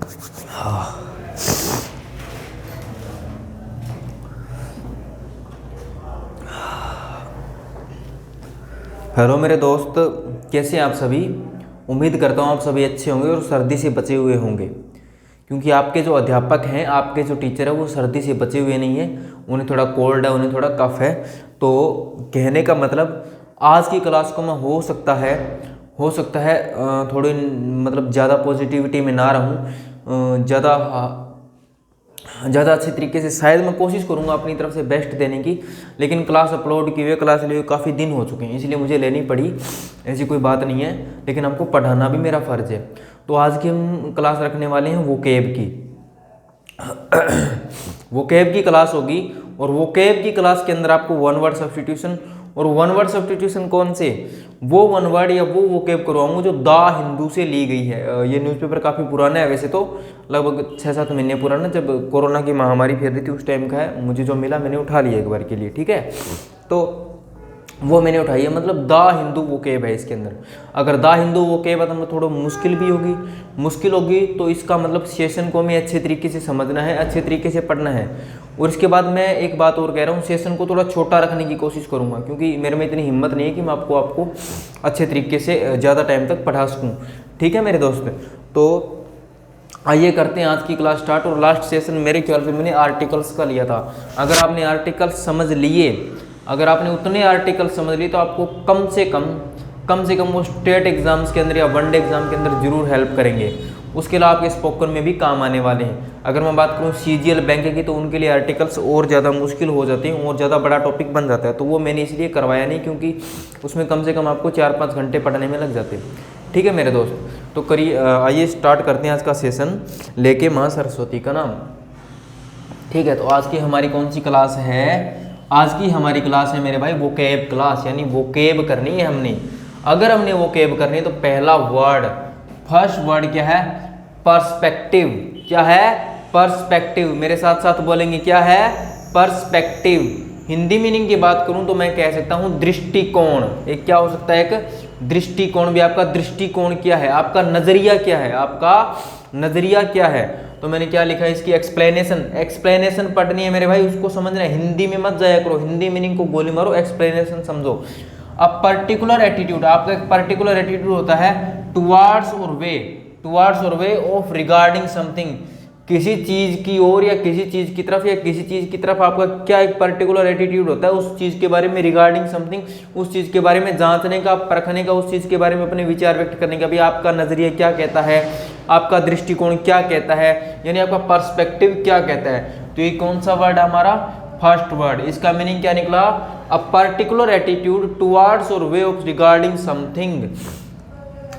Hello मेरे दोस्त, कैसे हैं आप सभी। उम्मीद करता हूँ आप सभी अच्छे होंगे और सर्दी से बचे हुए होंगे, क्योंकि आपके जो अध्यापक हैं, आपके जो टीचर है, वो सर्दी से बचे हुए नहीं हैं। उन्हें थोड़ा कोल्ड है, उन्हें थोड़ा कफ है। तो कहने का मतलब आज की क्लास को मैं हो सकता है थोड़ी मतलब ज़्यादा पॉजिटिविटी में ना रहूँ, ज़्यादा अच्छे तरीके से शायद मैं कोशिश करूँगा अपनी तरफ से बेस्ट देने की। लेकिन क्लास अपलोड किए हुए, क्लास लिए हुए काफ़ी दिन हो चुके हैं, इसलिए मुझे लेनी पड़ी। ऐसी कोई बात नहीं है, लेकिन हमको पढ़ाना भी मेरा फ़र्ज़ है। तो आज की हम क्लास रखने वाले हैं वोकैब की। वोकैब की क्लास होगी, और वोकैब की क्लास के अंदर आपको वन वर्ड सब्स्टिट्यूशन, और वन वर्ड सब्स्टिट्यूशन कौन से, वो वन वर्ड या वो वोकैब करवाऊंगा जो द हिंदू से ली गई है। ये न्यूज़पेपर काफ़ी पुराना है, वैसे तो लगभग 6-7 महीने पुराना, जब कोरोना की महामारी फैल रही थी उस टाइम का है। मुझे जो मिला मैंने उठा लिया एक बार के लिए, ठीक है। तो वो मैंने उठाई है, मतलब द हिंदू वोकैब है इसके अंदर। अगर द हिंदू वोकैब है तो मतलब थोड़ा मुश्किल होगी, तो इसका मतलब सेशन को हमें अच्छे तरीके से समझना है, अच्छे तरीके से पढ़ना है। और इसके बाद मैं एक बात और कह रहा हूँ, सेशन को थोड़ा छोटा रखने की कोशिश करूँगा, क्योंकि मेरे में इतनी हिम्मत नहीं है कि मैं आपको अच्छे तरीके से ज़्यादा टाइम तक पढ़ा सकूँ। ठीक है मेरे दोस्त, तो आइए करते हैं आज की क्लास स्टार्ट। और लास्ट सेशन मेरे ख्याल से मैंने आर्टिकल्स का लिया था। अगर आपने आर्टिकल्स समझ लिए, अगर आपने उतने आर्टिकल समझ लिए, तो आपको कम से कम वो स्टेट एग्जाम्स के अंदर या वनडे एग्जाम के अंदर जरूर हेल्प करेंगे। उसके अलावा आपके स्पोकन में भी काम आने वाले हैं। अगर मैं बात करूँ CGL बैंक की, तो उनके लिए आर्टिकल्स और ज़्यादा मुश्किल हो जाते हैं और ज़्यादा बड़ा टॉपिक बन जाता है। तो वो मैंने इसलिए करवाया नहीं, क्योंकि उसमें कम से कम आपको 4-5 घंटे पढ़ने में लग जाते हैं। ठीक है मेरे दोस्त, तो आइए स्टार्ट करते हैं आज का सेशन लेके माँ सरस्वती का नाम। ठीक है, तो आज की हमारी कौन सी क्लास है? आज की हमारी क्लास है मेरे भाई वोकैब क्लास, यानी वोकैब करनी है हमने। अगर हमने वोकैब करनी है तो पहला वर्ड, फर्स्ट वर्ड क्या है? पर्सपेक्टिव। क्या है? पर्सपेक्टिव। मेरे साथ साथ बोलेंगे, क्या है? पर्सपेक्टिव। हिंदी मीनिंग की बात करूं तो मैं कह सकता हूं दृष्टिकोण। एक क्या हो सकता है? एक दृष्टिकोण भी। आपका दृष्टिकोण क्या है? आपका नजरिया क्या है? आपका नजरिया क्या है? तो मैंने क्या लिखा है इसकी? एक्सप्लेनेशन पढ़नी है मेरे भाई, उसको समझना है। हिंदी में मत जाया करो, हिंदी मीनिंग को गोली मारो, एक्सप्लेनेशन समझो। अब पर्टिकुलर एटीट्यूड, आपका एक पर्टिकुलर एटीट्यूड होता है टुवार्ड्स और वे ऑफ रिगार्डिंग समथिंग। किसी चीज की ओर या किसी चीज की तरफ या किसी चीज की तरफ आपका क्या एक पर्टिकुलर एटीट्यूड होता है, उस चीज के बारे में रिगार्डिंग समथिंग, उस चीज के बारे में जांचने का, परखने का, उस चीज के बारे में अपने विचार व्यक्त करने का। भी आपका नजरिया क्या कहता है, आपका दृष्टिकोण क्या कहता है, यानी आपका पर्सपेक्टिव क्या कहता है। तो ये कौन सा वर्ड है हमारा? First word. इसका मीनिंग क्या निकला? अ पर्टिकुलर एटीट्यूड टुवार्ड्स और वे ऑफ रिगार्डिंग समथिंग।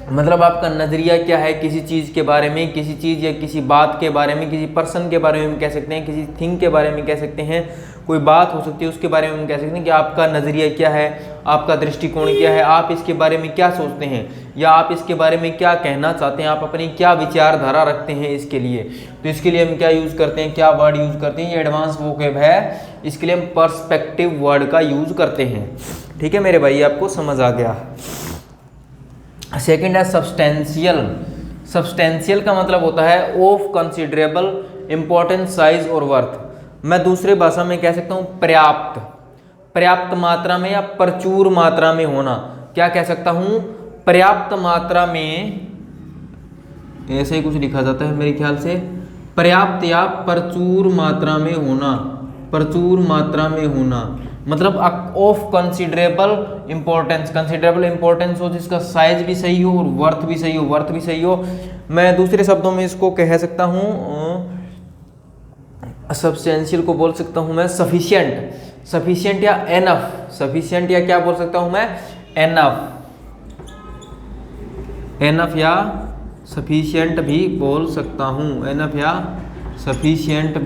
मतलब आपका नजरिया क्या है किसी चीज़ के बारे में, किसी चीज़ या किसी बात के बारे में, किसी पर्सन के बारे में कह सकते हैं, किसी थिंग के बारे में कह सकते हैं, कोई बात हो सकती है उसके बारे में हम कह सकते हैं कि आपका नजरिया क्या है, आपका दृष्टिकोण क्या है, आप इसके बारे में क्या सोचते हैं या आप इसके बारे में क्या कहना चाहते हैं, आप अपनी क्या विचारधारा रखते हैं इसके लिए। तो इसके लिए हम क्या यूज़ करते हैं, क्या वर्ड यूज़ करते हैं? ये एडवांस वोकैब है, इसके लिए हम पर्सपेक्टिव वर्ड का यूज़ करते हैं। ठीक है मेरे भाई, आपको समझ आ गया। सेकंड है सब्सटेंशियल का मतलब होता है ऑफ कंसिडरेबल इंपॉर्टेंस, साइज और वर्थ। मैं दूसरे भाषा में कह सकता हूँ पर्याप्त मात्रा में या प्रचुर मात्रा में होना। क्या कह सकता हूँ? पर्याप्त मात्रा में, ऐसे ही कुछ लिखा जाता है मेरे ख्याल से, पर्याप्त या प्रचुर मात्रा में होना, मतलब ऑफ कंसिडरेबल इंपॉर्टेंस हो, जिसका साइज भी सही हो और वर्थ भी सही हो। मैं दूसरे शब्दों में इसको कह सकता हूँ, सब्सटेंशियल को बोल सकता हूँ मैं सफिशिएंट या एनफ। सफिशिएंट या क्या बोल सकता हूँ मैं? एनफ या सफिशिएंट भी बोल सकता हूँ, एनफ या सफिशिएंट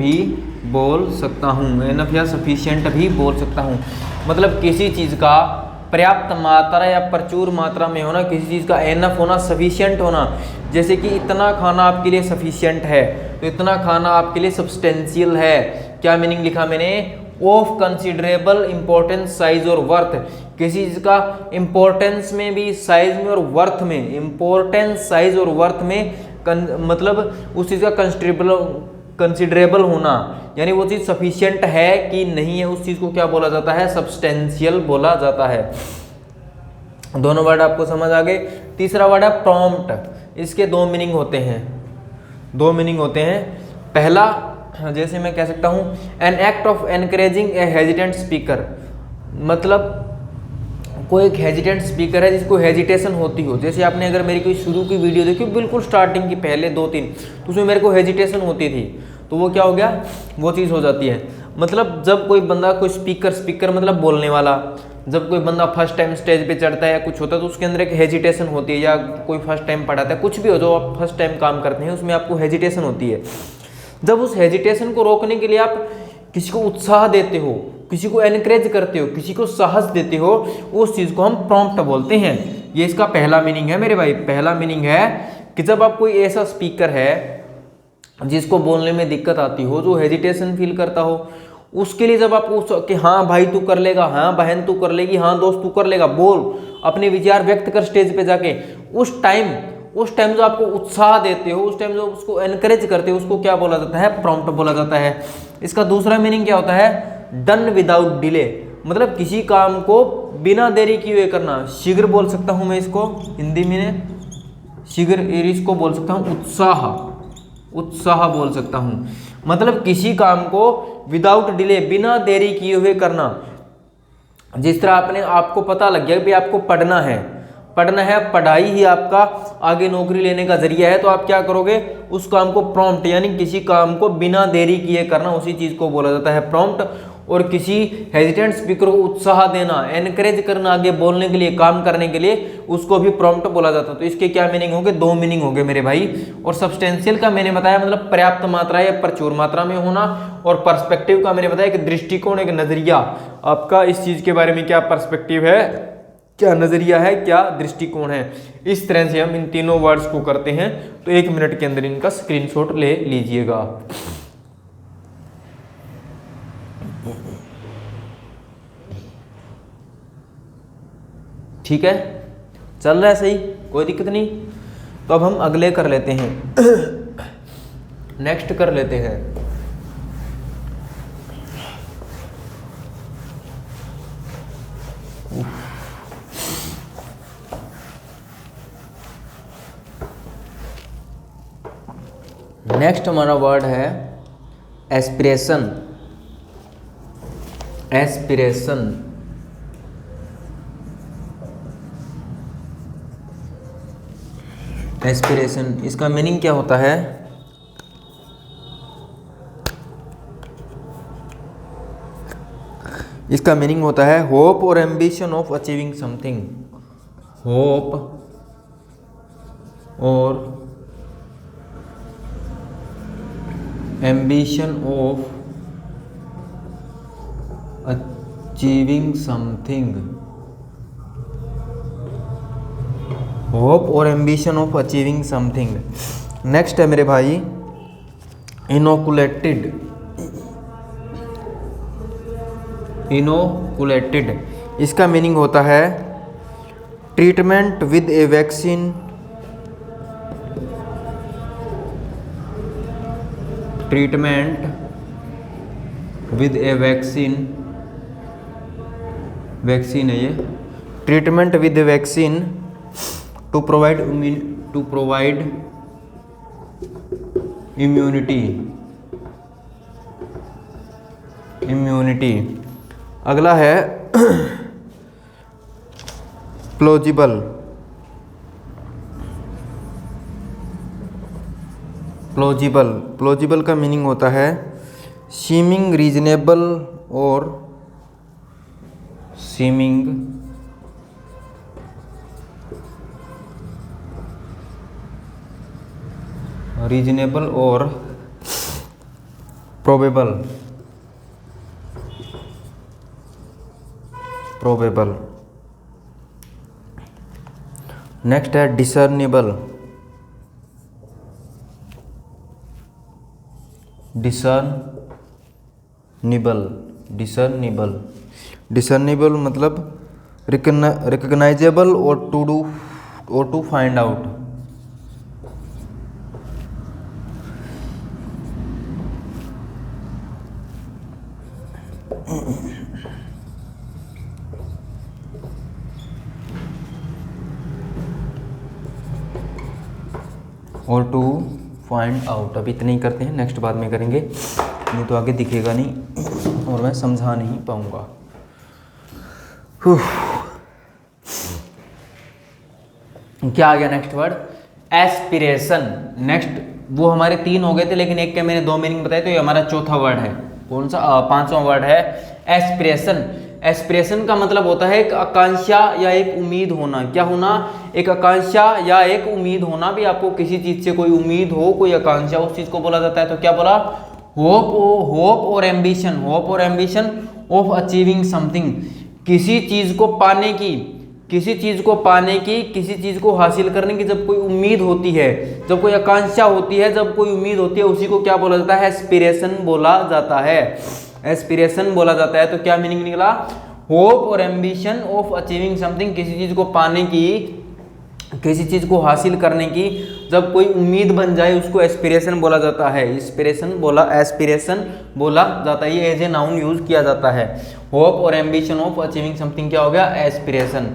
भी बोल सकता हूँ। मतलब किसी चीज़ का पर्याप्त मात्रा या प्रचुर मात्रा में होना, किसी चीज़ का एनफ होना, सफिशिएंट होना। जैसे कि इतना खाना आपके लिए सफिशिएंट है, तो इतना खाना आपके लिए सब्सटेंशियल है। क्या मीनिंग लिखा मैंने? ऑफ कंसिडरेबल इंपॉर्टेंस, साइज और वर्थ। किसी चीज़ का इंपॉर्टेंस में भी, साइज में और वर्थ में, इंपॉर्टेंस, साइज और वर्थ में मतलब उस चीज़ का कंसिडरेबल होना, यानी वो चीज़ सफिशिएंट है कि नहीं है, उस चीज़ को क्या बोला जाता है, सब्सटेंशियल बोला जाता है। दोनों वर्ड आपको समझ आ गए। तीसरा वर्ड है प्रॉम्प्ट। इसके दो मीनिंग होते हैं। पहला, जैसे मैं कह सकता हूँ, an act of encouraging A hesitant speaker, मतलब कोई एक हेजिटेंट स्पीकर है जिसको हेजिटेशन होती हो। जैसे आपने अगर मेरी कोई शुरू की वीडियो देखी, बिल्कुल स्टार्टिंग की पहले 2-3, तो उसमें मेरे को हेजिटेशन होती थी, तो वो क्या हो गया, वो चीज़ हो जाती है। मतलब जब कोई बंदा, कोई स्पीकर मतलब बोलने वाला, जब कोई बंदा फर्स्ट टाइम स्टेज पे चढ़ता है या कुछ होता है तो उसके अंदर एक हेजिटेशन होती है, या कोई फर्स्ट टाइम पढ़ाता है, कुछ भी हो जो आप फर्स्ट टाइम काम करते हैं उसमें आपको हेजिटेशन होती है। जब उस हेजिटेशन को रोकने के लिए आप किसी को उत्साह देते हो, किसी को एनकरेज करते हो, किसी को साहस देते हो, उस चीज़ को हम प्रॉम्प्ट बोलते हैं। ये इसका पहला मीनिंग है मेरे भाई। पहला मीनिंग है कि जब आप कोई ऐसा स्पीकर है जिसको बोलने में दिक्कत आती हो, जो हेजिटेशन फील करता हो, उसके लिए जब आप कि हाँ भाई तू कर लेगा, हाँ बहन तू कर लेगी, हाँ दोस्त तू कर लेगा, बोल, अपने विचार व्यक्त कर स्टेज पे जाके, उस टाइम जो आपको उत्साह देते हो, उस टाइम जो उसको एनकरेज करते हो, उसको क्या बोला जाता है, प्रॉम्प्ट बोला जाता है। इसका दूसरा मीनिंग क्या होता है, डन विदाउट डिले, मतलब किसी काम को बिना देरी किए हुए करना। शीघ्र बोल सकता हूं मैं इसको हिंदी में, शीघ्र, इसको बोल सकता हूं उत्साह बोल सकता हूं। मतलब किसी काम को विदाउट डिले, बिना देरी किए हुए करना। जिस तरह आपको पता लग गया कि आपको पढ़ना है, पढ़ाई ही आपका आगे नौकरी लेने का जरिया है, तो आप क्या करोगे, उस काम को प्रॉम्प्ट, यानी किसी काम को बिना देरी किए करना, उसी चीज को बोला जाता है प्रॉम्प्ट। और किसी हेजिटेंट स्पीकर को उत्साह देना, एनकरेज करना आगे बोलने के लिए, काम करने के लिए, उसको भी प्रॉम्प्ट बोला जाता है। तो इसके क्या मीनिंग होंगे, दो मीनिंग होंगे मेरे भाई। और सब्सटेंशियल का मैंने बताया मतलब पर्याप्त मात्रा या प्रचुर मात्रा में होना, और पर्सपेक्टिव का मैंने बताया कि दृष्टिकोण, एक नजरिया, आपका इस चीज के बारे में क्या पर्सपेक्टिव है, क्या नजरिया है, क्या दृष्टिकोण है। इस तरह से हम इन तीनों वर्ड्स को करते हैं। तो 1 मिनट के अंदर इनका स्क्रीनशॉट ले लीजिएगा। ठीक है, चल रहा है सही, कोई दिक्कत नहीं। तो अब हम अगले कर लेते हैं, नेक्स्ट कर लेते हैं। नेक्स्ट हमारा वर्ड है एस्पिरेशन। एस्पिरेशन, इसका मीनिंग क्या होता है, इसका मीनिंग होता है होप और ambition of achieving something. Hope और ambition of achieving something. Hope और ambition of achieving something. Next है मेरे भाई इनोकुलेटेड। इसका मीनिंग होता है treatment with a vaccine, vaccine है ये, treatment with a vaccine to provide immunity. अगला है प्लॉजिबल का मीनिंग होता है सीमिंग रीजनेबल और प्रोबेबल। नेक्स्ट है डिसर्निबल। मतलब रिकग्नाइजेबल और टू फाइंड आउट। और टू फाइंड आउट। अब इतने ही करते हैं, नेक्स्ट बाद में करेंगे, नहीं तो आगे दिखेगा नहीं और मैं समझा नहीं पाऊंगा। क्या आ गया नेक्स्ट वर्ड? एस्पिरेशन। नेक्स्ट, वो हमारे 3 हो गए थे लेकिन एक के मैंने 2 मीनिंग बताए, तो ये हमारा चौथा वर्ड है। कौन सा? 5वां वर्ड है एस्पिरेशन। एस्पिरेशन का मतलब होता है एक आकांक्षा या एक उम्मीद होना। क्या होना? एक आकांक्षा या एक उम्मीद होना। भी आपको किसी चीज से कोई उम्मीद हो, कोई आकांक्षा, उस चीज को बोला जाता है। तो क्या बोला? होप और एम्बिशन। होप और एम्बिशन ऑफ अचीविंग समथिंग। किसी चीज को पाने की, किसी चीज को पाने की, किसी चीज को हासिल करने की जब कोई उम्मीद होती है, जब कोई आकांक्षा होती है, जब कोई उम्मीद होती है, उसी को क्या बोला जाता है? एस्पिरेशन बोला जाता है। एस्पिरेशन बोला जाता है। तो क्या मीनिंग निकला? होप और एम्बिशन ऑफ अचीविंग समथिंग। किसी चीज को पाने की, किसी चीज को हासिल करने की जब कोई उम्मीद बन जाए, उसको एस्पिरेशन बोला जाता है। एस्पिरेशन बोला जाता है। ये एज ए नाउन यूज किया जाता है। होप और एम्बिशन ऑफ अचीविंग समथिंग क्या हो गया? एस्पिरेशन।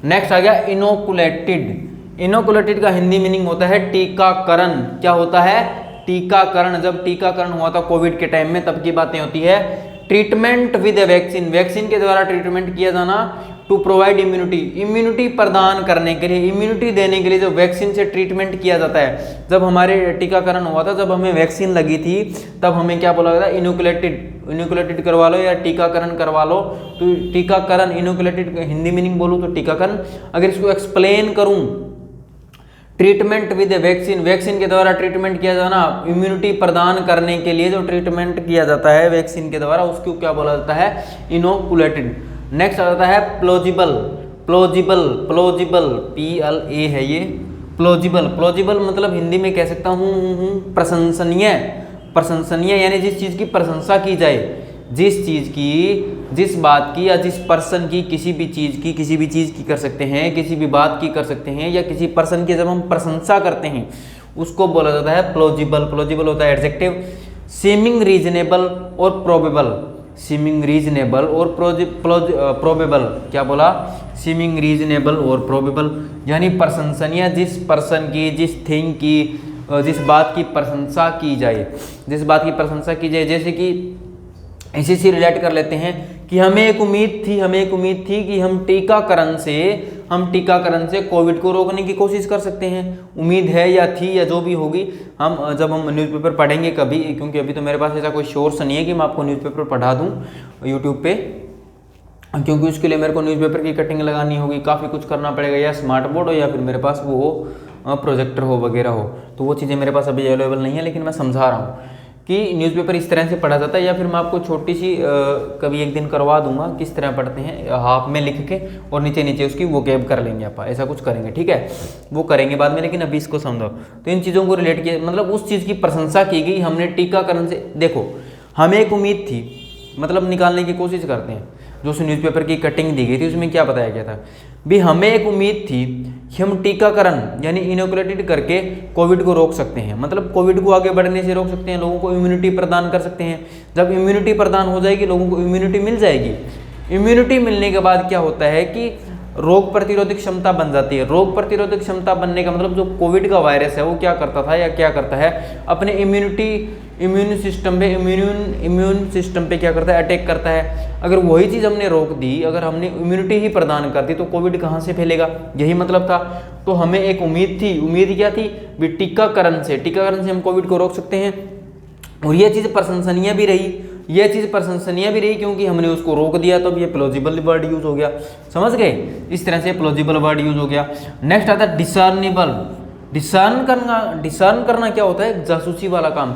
नेक्स्ट आ गया इनोकुलेटेड। इनोकुलेटेड का हिंदी मीनिंग होता है टीकाकरण। क्या होता है? टीकाकरण। जब टीकाकरण हुआ था कोविड के टाइम में, तब की बातें होती है। Treatment with vaccine. वैक्सीन के द्वारा ट्रीटमेंट किया जाना। To provide immunity. इम्यूनिटी प्रदान करने के लिए, इम्यूनिटी देने के लिए जब वैक्सीन से ट्रीटमेंट किया जाता है। जब हमारे टीकाकरण हुआ था, जब हमें वैक्सीन लगी थी, तब हमें क्या बोला गया? इनोकुलेटेड करवा लो या टीकाकरण करवा लो। तो टीकाकरण, इनोकुलेटेड हिंदी मीनिंग बोलूँ तो टीकाकरण। अगर इसको एक्सप्लेन करूँ, ट्रीटमेंट विद वैक्सीन। वैक्सीन के द्वारा ट्रीटमेंट किया जाना, इम्यूनिटी प्रदान करने के लिए जो ट्रीटमेंट किया जाता है वैक्सीन के द्वारा, उसको क्या बोला जाता है? इनोकुलेटेड। नेक्स्ट आ जाता है प्लोजिबल। प्लोजिबल PLA है ये। प्लोजिबल मतलब हिंदी में कह सकता हूँ प्रशंसनीय यानी जिस चीज़ की प्रशंसा की जाए, जिस चीज़ की, जिस बात की या जिस पर्सन की, किसी भी चीज़ की कर सकते हैं, किसी भी बात की कर सकते हैं, या किसी पर्सन की जब हम प्रशंसा करते हैं उसको बोला जाता है प्लोजिबल। प्लोजिबल होता है एडजेक्टिव। सीमिंग रीजनेबल और प्रोबेबल। सीमिंग रीजनेबल और प्रोबेबल। क्या बोला? सीमिंग रीजनेबल और प्रोबेबल यानी प्रशंसनीय, जिस पर्सन की, जिस थिंग की, जिस बात की प्रशंसा की जाए, जिस बात की प्रशंसा की जाए। जैसे कि इसी से रिलेट कर लेते हैं कि हमें एक उम्मीद थी कि हम टीकाकरण से कोविड को रोकने की कोशिश कर सकते हैं। उम्मीद है या थी या जो भी होगी, जब हम न्यूज़पेपर पढ़ेंगे कभी, क्योंकि अभी तो मेरे पास ऐसा कोई सोर्स नहीं है कि मैं आपको न्यूज़पेपर पढ़ा दूं यूट्यूब पे, क्योंकि उसके लिए मेरे को न्यूज़पेपर की कटिंग लगानी होगी, काफ़ी कुछ करना पड़ेगा, या स्मार्ट बोर्ड हो या फिर मेरे पास वो प्रोजेक्टर हो वगैरह हो। तो वो चीज़ें मेरे पास अभी अवेलेबल नहीं है, लेकिन मैं समझा रहा हूँ कि न्यूज़पेपर इस तरह से पढ़ा जाता है। या फिर मैं आपको छोटी सी कभी एक दिन करवा दूंगा किस तरह पढ़ते हैं, हाफ में लिख के और नीचे उसकी वोकैब कर लेंगे आप, ऐसा कुछ करेंगे, ठीक है, वो करेंगे बाद में, लेकिन अभी इसको समझो। तो इन चीज़ों को रिलेट किया, मतलब उस चीज़ की प्रशंसा की गई। हमने टीकाकरण से, देखो हमें एक उम्मीद थी, मतलब निकालने की कोशिश करते हैं। जो उस न्यूज़पेपर की कटिंग दी गई थी उसमें क्या बताया गया था? भी हमें एक उम्मीद थी कि हम टीकाकरण यानी इनोकुलेटेड करके कोविड को रोक सकते हैं, मतलब कोविड को आगे बढ़ने से रोक सकते हैं, लोगों को इम्यूनिटी प्रदान कर सकते हैं। जब इम्यूनिटी प्रदान हो जाएगी, लोगों को इम्यूनिटी मिल जाएगी। इम्यूनिटी मिलने के बाद क्या होता है कि रोग प्रतिरोधक क्षमता बन जाती है। रोग प्रतिरोधक क्षमता बनने का मतलब जो कोविड का वायरस है वो क्या करता था या क्या करता है, अपने इम्यून सिस्टम पे क्या करता है? अटैक करता है। अगर वही चीज़ हमने रोक दी, अगर हमने इम्यूनिटी ही प्रदान कर दी, तो कोविड कहाँ से फैलेगा? यही मतलब था। तो हमें एक उम्मीद थी। उम्मीद क्या थी? भी टीकाकरण से हम कोविड को रोक सकते हैं। और ये चीज़ प्रशंसनीय भी रही, क्योंकि हमने उसको रोक दिया। तो अब ये प्लॉजिबल वर्ड यूज हो गया, समझ गए? इस तरह से प्लॉजिबल वर्ड यूज हो गया। नेक्स्ट आता है डिसर्नेबल। डिसर्न करना क्या होता है? जासूसी वाला काम।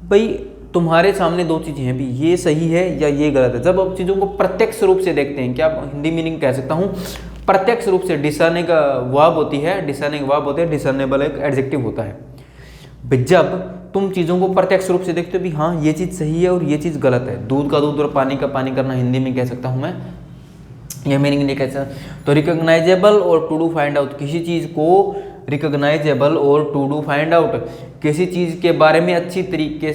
भाई तुम्हारे सामने दो चीज़ें हैं, भी ये सही है या ये गलत है। जब आप चीज़ों को प्रत्यक्ष रूप से देखते हैं, क्या हिंदी मीनिंग कह सकता हूँ, प्रत्यक्ष रूप से। डिसर्निंग वर्ब होती है, डिसर्नेबल एक एडजेक्टिव होता है। जब तुम चीज़ों को प्रत्यक्ष रूप से देखते हो भी हाँ ये चीज़ सही है और ये चीज़ गलत है। दूध का दूध और पानी का पानी करना हिंदी में कह सकता हूँ मैं, यह मीनिंग नहीं कह सकता। तो रिकॉग्नाइजेबल और टू डू फाइंड आउट, किसी चीज़ को रिकॉग्नाइजेबल और टू डू फाइंड आउट, किसी चीज़ के बारे में अच्छे तरीके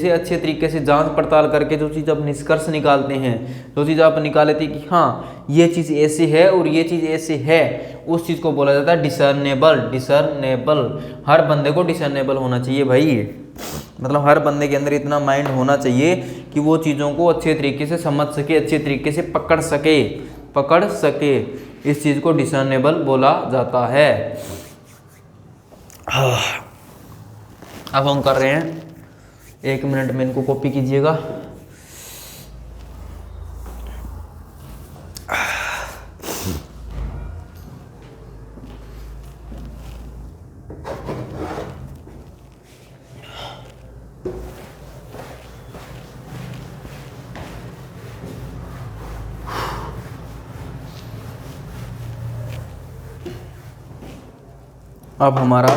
से जांच पड़ताल करके जो चीज़ आप निष्कर्ष निकालते हैं, जो चीज़ आप निकाल लेते हैं कि हाँ ये चीज़ ऐसे है और ये चीज़ ऐसे है, उस चीज़ को बोला जाता है डिसर्नेबल। हर बंदे को डिसर्नेबल होना चाहिए भाई, मतलब हर बंदे के अंदर इतना माइंड होना चाहिए कि वो चीज़ों को अच्छे तरीके से समझ सके, अच्छे तरीके से पकड़ सके। इस चीज़ को डिसर्नेबल बोला जाता है। अब हम कर रहे हैं, 1 मिनट में इनको कॉपी कीजिएगा। अब हमारा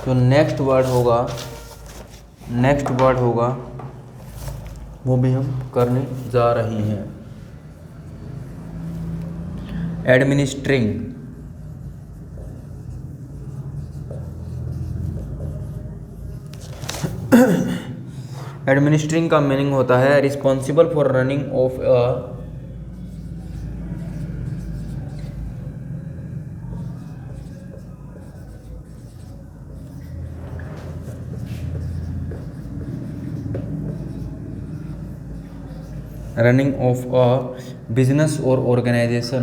जो नेक्स्ट वर्ड होगा वो भी हम करने जा रहे हैं। एडमिनिस्ट्रिंग। एडमिनिस्ट्रिंग का मीनिंग होता है responsible for running of a business और ऑर्गेनाइजेशन।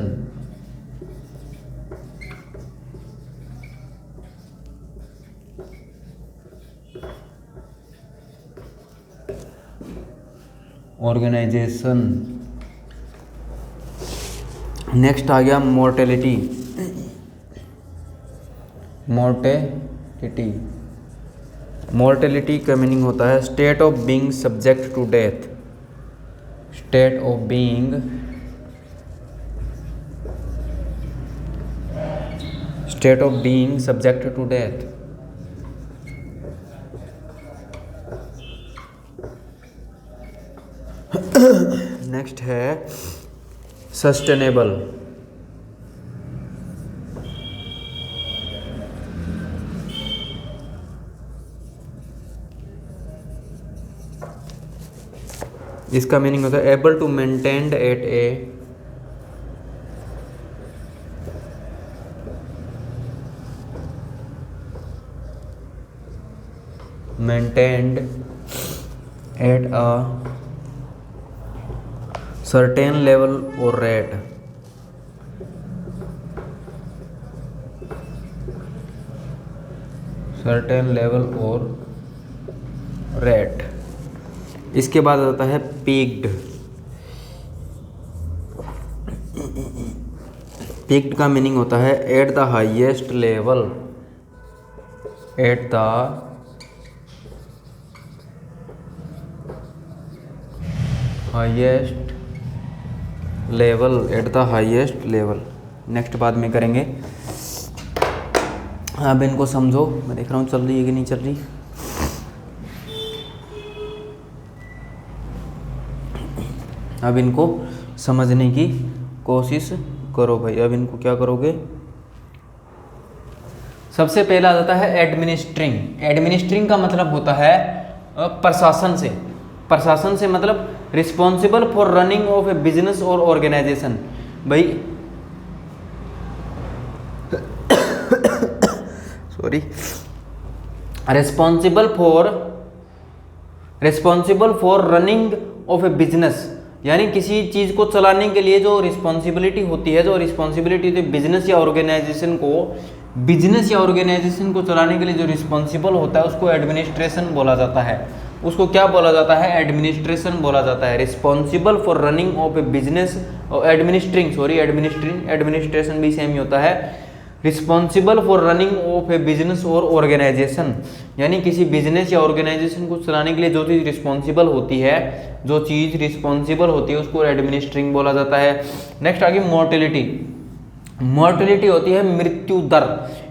नेक्स्ट आ गया मोर्टेलिटी। मोर्टेलिटी का मीनिंग होता है state of being subject to death. State of being subject to death. Next है सस्टेनेबल। इसका मीनिंग होता है able to maintain at a maintained at a certain level or rate। इसके बाद आता है पीक्ड। पीक्ड का मीनिंग होता है eight the highest level. At the highest level. Next बाद में करेंगे। अब इनको समझो, मैं देख रहा हूँ चल रही है कि नहीं चल रही। अब इनको समझने की कोशिश करो भाई। अब इनको क्या करोगे, सबसे पहला आ जाता है एडमिनिस्ट्रिंग। एडमिनिस्ट्रिंग का मतलब होता है प्रशासन से मतलब responsible for running of A business और ऑर्गेनाइजेशन। भाई sorry, responsible for running of A business, यानी किसी चीज़ को चलाने के लिए जो रिस्पॉन्सिबिलिटी होती है, बिजनेस या ऑर्गेनाइजेशन को चलाने के लिए जो रिस्पॉन्सिबल होता है उसको एडमिनिस्ट्रेशन बोला जाता है। उसको क्या बोला जाता है, एडमिनिस्ट्रेशन बोला जाता है। Responsible for running of A business और एडमिनिस्ट्रेशन भी सेम ही होता है। Responsible for running of A business और ऑर्गेनाइजेशन, यानी किसी बिजनेस या ऑर्गेनाइजेशन को चलाने के लिए जो चीज़ रिस्पॉन्सिबल होती है उसको एडमिनिस्ट्रिंग बोला जाता है। नेक्स्ट आ गई मोर्टेलिटी। मोर्टेलिटी होती है मृत्यु दर।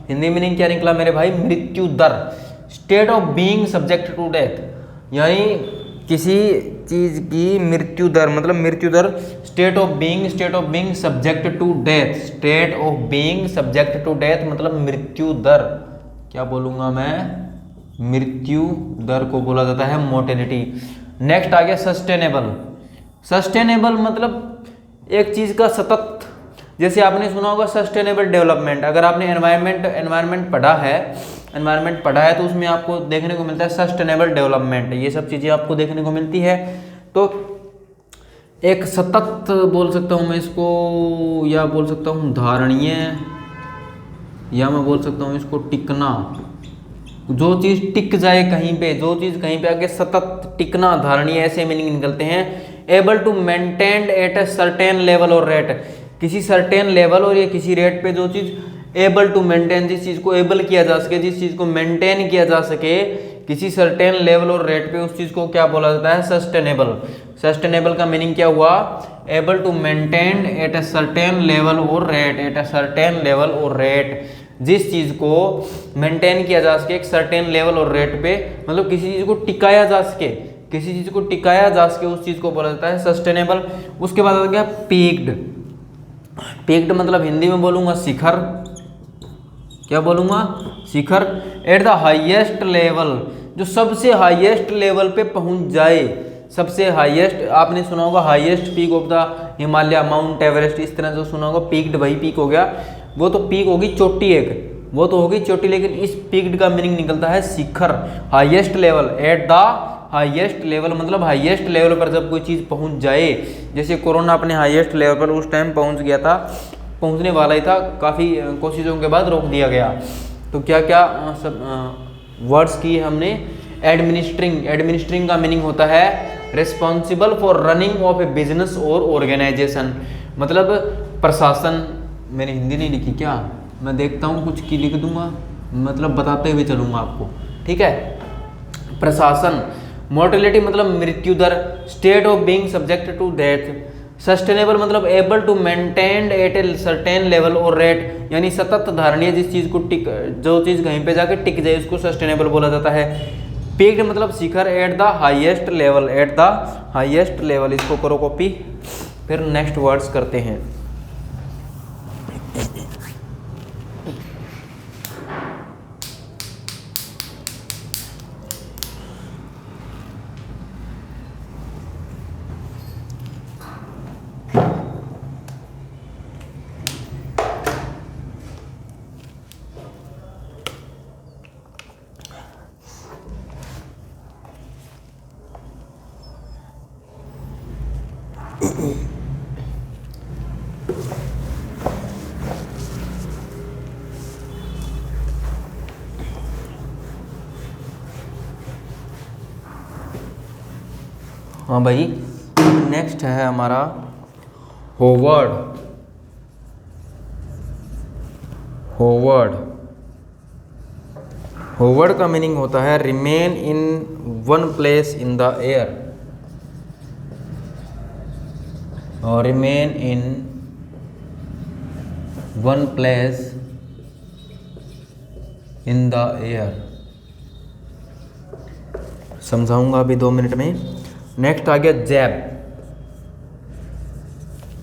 हिंदी मीनिंग क्या निकला मेरे भाई, मृत्यु दर। State of being subject to death, यानी किसी चीज की मृत्यु दर, मतलब मृत्यु दर, state of being subject to death, state of being subject to death मतलब मृत्यु दर, क्या बोलूंगा मैं, मृत्यु दर को बोला जाता है मोर्टेलिटी। नेक्स्ट आ गया सस्टेनेबल। सस्टेनेबल मतलब एक चीज का सतत, जैसे आपने सुना होगा सस्टेनेबल डेवलपमेंट, अगर आपने एनवायरमेंट पढ़ा है तो उसमें आपको देखने को मिलता है सस्टेनेबल डेवलपमेंट, ये सब चीज़ें आपको देखने को मिलती है। तो एक सतत बोल सकता हूँ मैं इसको, या बोल सकता हूँ धारणीय, या मैं बोल सकता हूँ इसको टिकना, जो चीज़ टिक जाए कहीं पे, जो चीज़ कहीं पे आके सतत टिकना, धारणीय, ऐसे मीनिंग निकलते हैं। Able to maintain at a certain level और रेट, किसी सर्टेन लेवल और या किसी रेट पे जो चीज़ एबल टू मेंटेन, जिस चीज़ को एबल किया जा सके, जिस चीज़ को मेंटेन किया जा सके किसी सर्टेन लेवल और रेट पे, उस चीज़ को क्या बोला जाता है, सस्टेनेबल। सस्टेनेबल का मीनिंग क्या हुआ, able to maintain at a certain level और rate, at a certain level और रेट, जिस चीज़ को मेंटेन किया जा सके एक सर्टेन लेवल और रेट पे, मतलब किसी चीज़ को टिकाया जा सके, किसी चीज़ को टिकाया जा सके, उस चीज़ को बोला जाता है सस्टेनेबल। उसके बाद आ गया पीक्ड। पीक्ड मतलब हिंदी में बोलूँगा शिखर, क्या बोलूँगा, शिखर। एट द हाईएस्ट लेवल, जो सबसे हाईएस्ट लेवल पे पहुँच जाए, सबसे हाईएस्ट, आपने सुना होगा highest peak of the Himalaya, mount Everest, इस तरह से सुना होगा, पीक्ड वही पीक हो गया, वो तो पीक होगी चोटी, एक वो तो होगी चोटी, लेकिन इस पीक्ड का मीनिंग निकलता है शिखर, highest level. At the highest level मतलब हाईएस्ट लेवल पर जब कोई चीज़ पहुंच जाए, जैसे कोरोना अपने हाईएस्ट लेवल पर उस टाइम पहुंच गया था, पहुंचने वाला ही था, काफ़ी कोशिशों के बाद रोक दिया गया। तो क्या क्या सब वर्ड्स की हमने, एडमिनिस्ट्रिंग, एडमिनिस्ट्रिंग का मीनिंग होता है responsible for running of A business और ऑर्गेनाइजेशन, मतलब प्रशासन। मैंने हिंदी नहीं लिखी क्या, मैं देखता हूँ कुछ की लिख दूंगा, मतलब बताते हुए चलूँगा आपको, ठीक है। प्रशासन। मोर्टेलिटी मतलब मृत्यु दर, state of being subject to death. Sustainable मतलब able to maintain at a certain level और रेट, यानी सतत धारणीय, जिस चीज़ को टिक, जो चीज़ कहीं पे जाके टिक जाए उसको सस्टेनेबल बोला जाता है। पीक्ड मतलब शिखर, at the highest level, at the highest level, इसको करो कॉपी। फिर नेक्स्ट वर्ड्स करते हैं। हाँ भाई, नेक्स्ट है हमारा होवर्ड। होवर्ड, होवर्ड का मीनिंग होता है remain in one place in the air, और remain in one place in the air, समझाऊंगा अभी 2 मिनट में। नेक्स्ट आ गया जैब।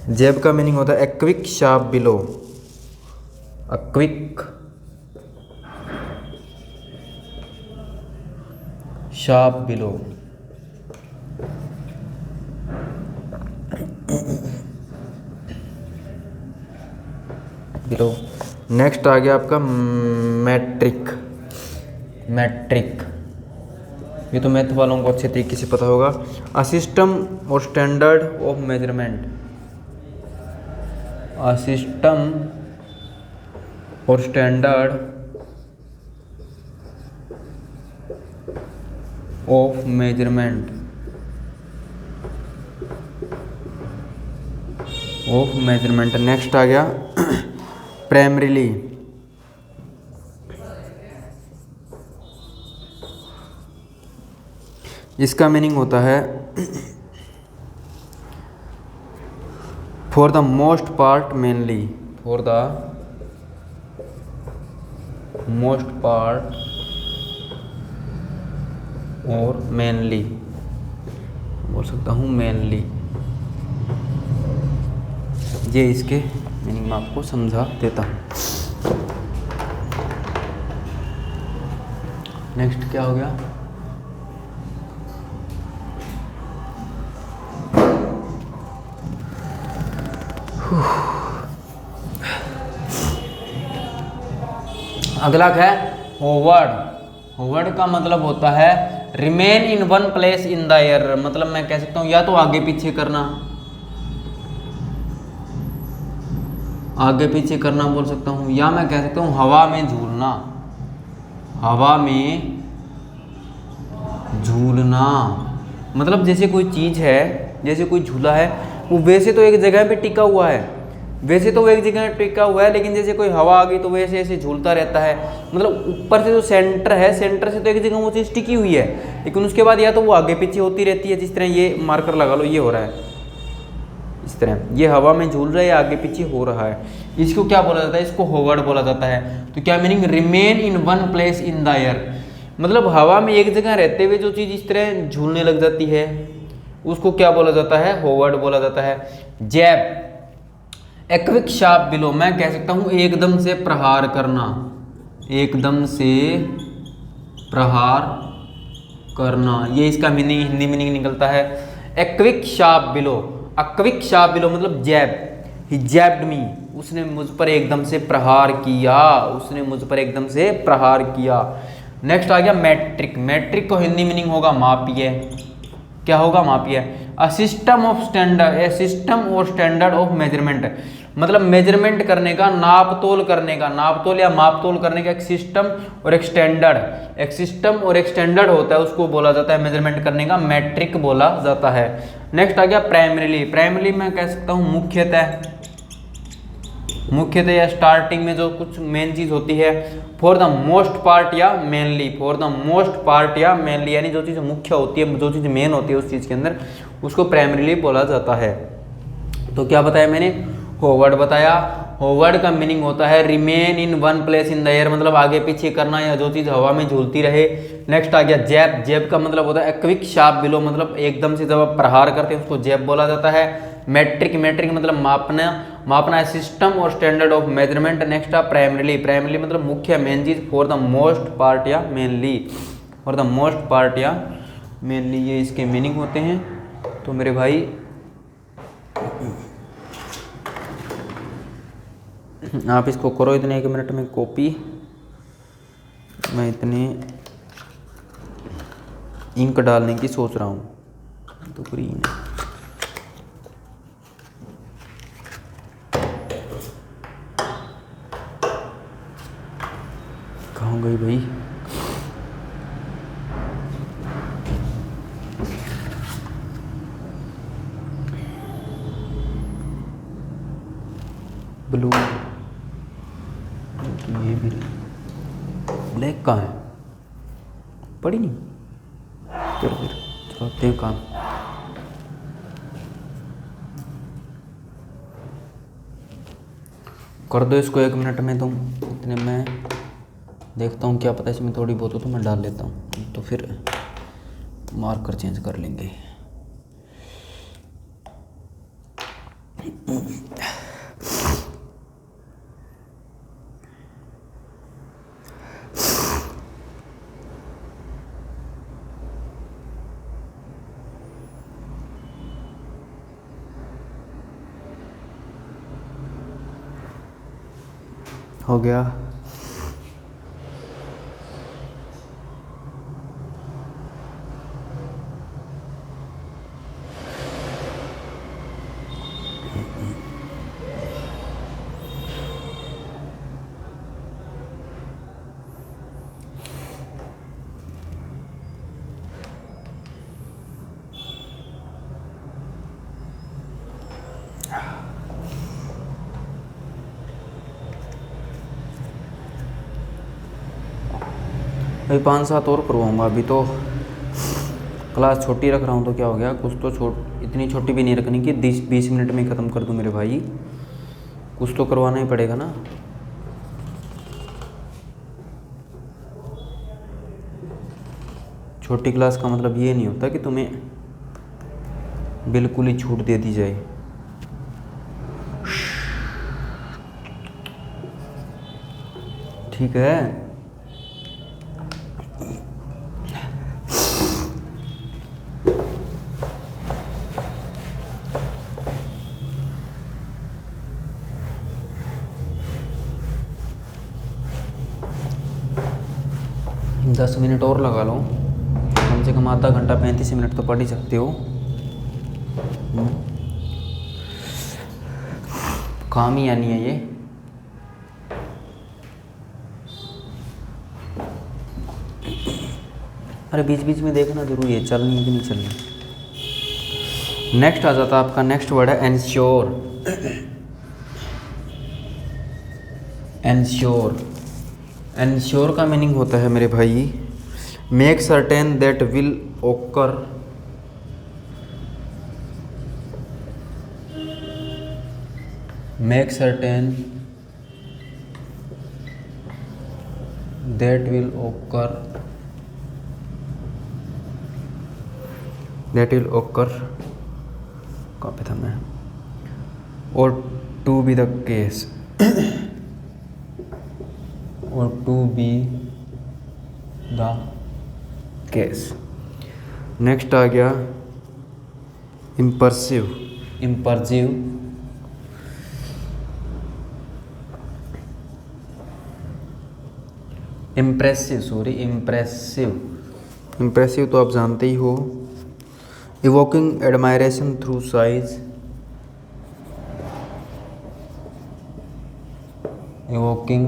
जैब का मीनिंग होता है a quick sharp blow, a quick sharp blow. Blow. Next आ गया आपका मैट्रिक। मैट्रिक, ये तो मैथ वालों को अच्छे तरीके से पता होगा। अ सिस्टम और standard of measurement, a system और standard of measurement, of measurement. Next आ गया प्राइमरीली। इसका मीनिंग होता है for the most part mainly, for the most part और मेनली, बोल सकता हूँ मेनली। ये इसके मीनिंग मैं आपको समझा देता हूँ। नेक्स्ट क्या हो गया? अगला क्या है? होवर्ड। होवर्ड का मतलब होता है remain in one place in the air. मतलब मैं कह सकता हूँ या तो आगे पीछे करना, आगे पीछे करना बोल सकता हूँ, या मैं कह सकता हूँ हवा में झूलना। हवा में झूलना मतलब जैसे कोई चीज़ है, जैसे कोई झूला है, वो वैसे तो एक जगह पे टिका हुआ है, वैसे तो वो एक जगह टिका हुआ है, लेकिन जैसे कोई हवा आ गई तो वैसे ऐसे झूलता रहता है। मतलब ऊपर से जो सेंटर है, सेंटर से तो एक जगह वो चीज़ टिकी हुई है, लेकिन उसके बाद या तो वो आगे पीछे होती रहती है। जिस तरह ये मार्कर लगा लो, ये हो रहा है इस तरह, ये हवा में झूल रहा है, आगे पीछे हो रहा है। इसको क्या बोला जाता है? इसको होवर्ड बोला जाता है। तो क्या meaning? Remain in one place in the air. मतलब हवा में एक जगह रहते हुए जो चीज़ इस तरह झूलने लग जाती है, उसको क्या बोला जाता है? होवर्ड बोला जाता है। जैब, ए क्विक शार्प बिलो, मैं कह सकता हूं एकदम से प्रहार करना, एकदम से प्रहार करना, ये इसका मीनिंग, हिंदी मीनिंग निकलता है। A quick sharp blow, a quick sharp below मतलब जैब, ही जैब्ड मी, उसने मुझ पर एकदम से प्रहार किया, उसने मुझ पर एकदम से प्रहार किया। नेक्स्ट आ गया मैट्रिक। मैट्रिक को हिंदी मीनिंग होगा मापीय। क्या होगा? मापीय। A system of standard, a system और स्टैंडर्ड ऑफ मेजरमेंट, मतलब मेजरमेंट करने का, नाप तोल करने का, नाप तोल या माप तोल करने का एक सिस्टम और एक स्टैंडर्ड, एक सिस्टम और एक स्टैंडर्ड होता है, उसको बोला जाता है मेजरमेंट करने का, मैट्रिक बोला जाता है। नेक्स्ट आ गया प्राइमरीली। प्राइमरीली मैं कह सकता हूँ मुख्यतः, मुख्यतः या स्टार्टिंग में जो कुछ मेन चीज होती है। फॉर द मोस्ट पार्ट या mainly, for the most part या मेनली, यानी जो चीज़ मुख्य होती है, जो चीज़ मेन होती है उस चीज़ के अंदर, उसको प्राइमरीली बोला जाता है। तो क्या बताया मैंने? होवर्ड बताया। होवर्ड का मीनिंग होता है remain in one place in the air, मतलब आगे पीछे करना या जो चीज़ हवा में झूलती रहे। नेक्स्ट आ गया जैब। जैब का मतलब होता है क्विक शार्प बिलो, मतलब एकदम से जब आप प्रहार करते हैं उसको जैब बोला जाता है। मैट्रिक, मैट्रिक मतलब मापना, मापना है, सिस्टम और स्टैंडर्ड ऑफ मेजरमेंट। नेक्स्ट आ प्राइमरीली। प्राइमरीली मतलब मुख्य, मेन चीज। फॉर द मोस्ट पार्ट या mainly, for the most part या मेनली, ये इसके मीनिंग होते हैं। तो मेरे भाई आप इसको करो इतने 1 मिनट में कॉपी, मैं इतने इंक डालने की सोच रहा हूँ। तो ग्रीन कहाँ गई भाई? ब्लू, ये भी ब्लैक कहाँ है? पड़ी नहीं। चलो फिर चलते हैं काम। कर दो इसको 1 मिनट में तुम, इतने मैं देखता हूँ, क्या पता इसमें थोड़ी बहुत हो तो मैं डाल लेता हूँ, तो फिर मार्कर चेंज कर लेंगे। हो गया। भाई 5-7 और करवाऊँगा, अभी तो क्लास छोटी रख रहा हूँ, तो क्या हो गया, कुछ तो इतनी छोटी भी नहीं रखनी कि 20 मिनट में ख़त्म कर दूँ मेरे भाई, कुछ तो करवाना ही पड़ेगा ना। छोटी क्लास का मतलब ये नहीं होता कि तुम्हें बिल्कुल ही छूट दे दी जाए। ठीक है, 10 मिनट और लगा लो, कम से कम आधा घंटा 35 मिनट तो पढ़ ही सकते हो। काम ही आनी है ये। अरे बीच बीच में देखना जरूरी है, चलनी है कि नहीं चलनी। नेक्स्ट आ जाता है आपका, नेक्स्ट वर्ड है एंश्योर। एंश्योर, एंश्योर का मीनिंग होता है मेरे भाई, make certain that will occur, make certain that will occur, that will occur, कहाँ पे था मैं, और टू बी द केस, और to be the case. Next आ गया impressive, impressive, impressive, sorry impressive, impressive तो आप जानते ही हो। Evoking admiration through size, evoking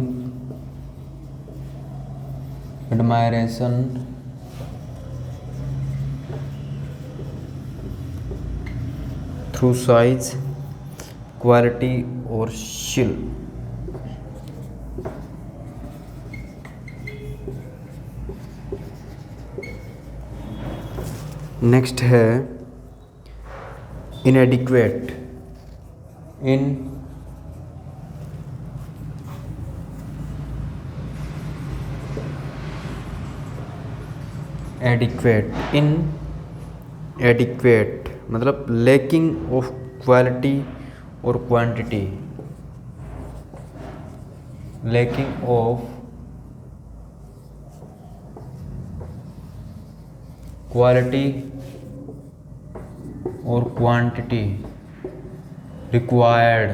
admiration through size, quality और शिल। नेक्स्ट है इनएडिक्वेट, इन एडिक्वेट, इन एडिक्वेट मतलब लैकिंग ऑफ क्वालिटी और क्वांटिटी, लैकिंग ऑफ क्वालिटी और क्वांटिटी रिक्वायर्ड।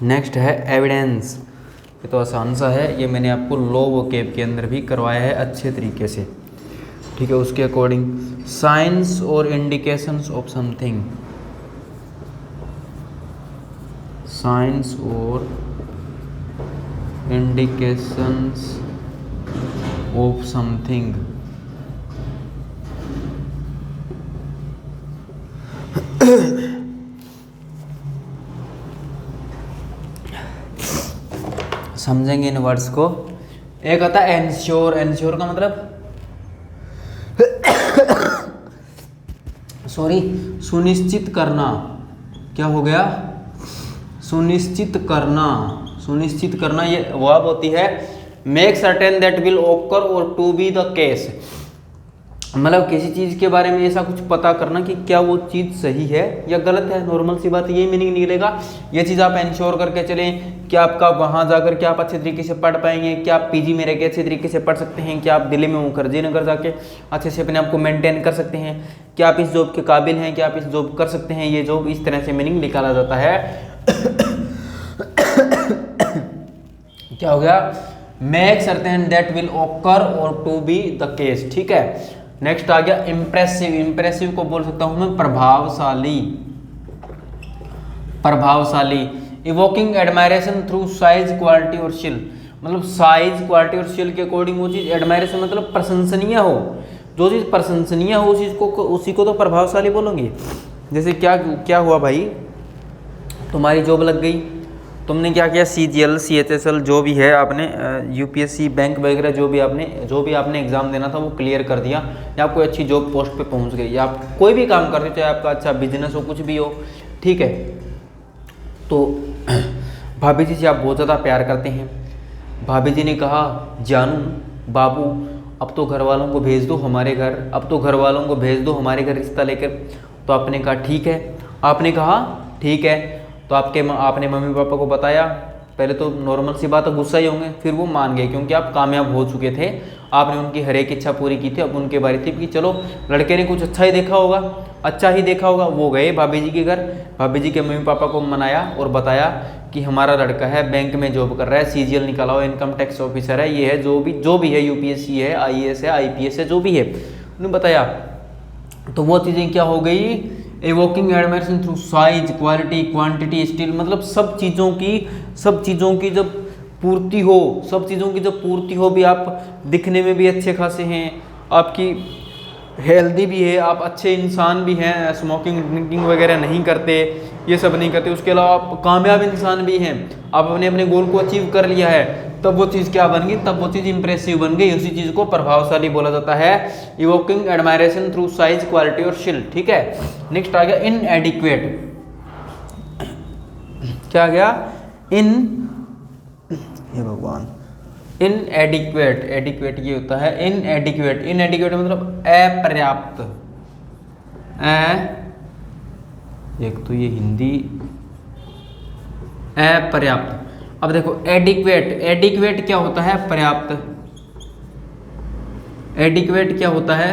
नेक्स्ट है एविडेंस, ये तो आसान सा है, ये मैंने आपको लो वोकेब के अंदर भी करवाया है अच्छे तरीके से। ठीक है, उसके अकॉर्डिंग साइंस और इंडिकेशंस ऑफ समथिंग, साइंस और इंडिकेशंस ऑफ समथिंग। समझेंगे इन वर्ड्स को। एक आता है एंश्योर, एंश्योर का मतलब सॉरी सुनिश्चित करना। क्या हो गया? सुनिश्चित करना, सुनिश्चित करना। ये वर्ब होती है मेक सर्टेन दैट विल ओकर और टू बी द केस, मतलब किसी चीज़ के बारे में ऐसा कुछ पता करना कि क्या वो चीज़ सही है या गलत है। नॉर्मल सी बात, यही मीनिंग निकलेगा। ये चीज़ आप इंश्योर करके चलें कि आपका वहाँ जाकर के आप अच्छे तरीके से पढ़ पाएंगे, क्या आप पीजी में रह के अच्छे तरीके से पढ़ सकते हैं, क्या आप दिल्ली में मुखर्जी नगर जाके अच्छे से अपने आप को मेंटेन कर सकते हैं, क्या आप इस जॉब के काबिल हैं, क्या आप इस जॉब कर सकते हैं, ये जॉब, इस तरह से मीनिंग निकाला जाता है। क्या हो गया? मेक सर्टेन दैट विल ओकर और टू बी द केस। ठीक है, नेक्स्ट आ गया इम्प्रेसिव। इम्प्रेसिव को बोल सकता हूं मैं प्रभावशाली, प्रभावशाली। Evoking admiration through size, quality और शिल, मतलब साइज, क्वालिटी और शिल के अकॉर्डिंग वो चीज़, एडमायरेशन मतलब प्रशंसनीय हो, जो चीज़ प्रशंसनीय हो उसी को तो प्रभावशाली बोलोगे। जैसे क्या क्या हुआ भाई, तुम्हारी जॉब लग गई, तुमने क्या किया, CGL CHSL जो भी है आपने UPSC बैंक वगैरह जो भी आपने एग्ज़ाम देना था वो क्लियर कर दिया, या आप कोई अच्छी जॉब पोस्ट पे पहुंच गई, या आप कोई भी काम करते हो, चाहे आपका अच्छा बिजनेस हो, कुछ भी हो। ठीक है, तो भाभी जी से आप बहुत ज़्यादा प्यार करते हैं। भाभी जी ने कहा जानू बाबू अब तो घर वालों को भेज दो हमारे घर, अब तो घर वालों को भेज दो हमारे घर रिश्ता लेकर। तो आपने कहा ठीक है, आपने कहा ठीक है। तो आपने मम्मी पापा को बताया। पहले तो नॉर्मल सी बात है, गुस्सा ही होंगे, फिर वो मान गए क्योंकि आप कामयाब हो चुके थे, आपने उनकी हर एक इच्छा पूरी की थी। अब उनके बारे थी कि चलो लड़के ने कुछ अच्छा ही देखा होगा, अच्छा ही देखा होगा। वो गए भाभी जी के घर, भाभी जी के मम्मी पापा को मनाया और बताया कि हमारा लड़का है, बैंक में जॉब कर रहा है, सीजीएल निकाला हुआ, इनकम टैक्स ऑफिसर है, ये है जो भी है, यूपीएससी है, आईएएस है, आईपीएस है, जो भी है उन्होंने बताया। तो वो चीज़ें क्या हो गई, evoking admiration through size, quality, quantity, still, मतलब सब चीज़ों की जब पूर्ति हो, सब चीज़ों की जब पूर्ति हो भी, आप दिखने में भी अच्छे खासे हैं, आपकी हेल्दी भी है, आप अच्छे इंसान भी हैं, स्मोकिंग ड्रिंकिंग वगैरह नहीं करते, ये सब नहीं करते, उसके अलावा आप कामयाब इंसान भी हैं, आपने अपने गोल को अचीव कर लिया है, तब वो चीज़ क्या बन गई, तब वो चीज़ इंप्रेसिव बन गई। उसी चीज़ को प्रभावशाली बोला जाता है, evoking admiration through size, quality और शिल। ठीक है, नेक्स्ट आ गया इनएडिक्वेट। क्या आ गया, हे भगवान, इनएडिक्वेट। एडिक्वेट ये होता है इनएडिक्वेट। इनएडिक्वेट मतलब अपर्याप्त। एक तो ये हिंदी, अपर्याप्त। अब देखो एडिक्वेट, एडिक्वेट क्या होता है, पर्याप्त। एडिक्वेट क्या होता है,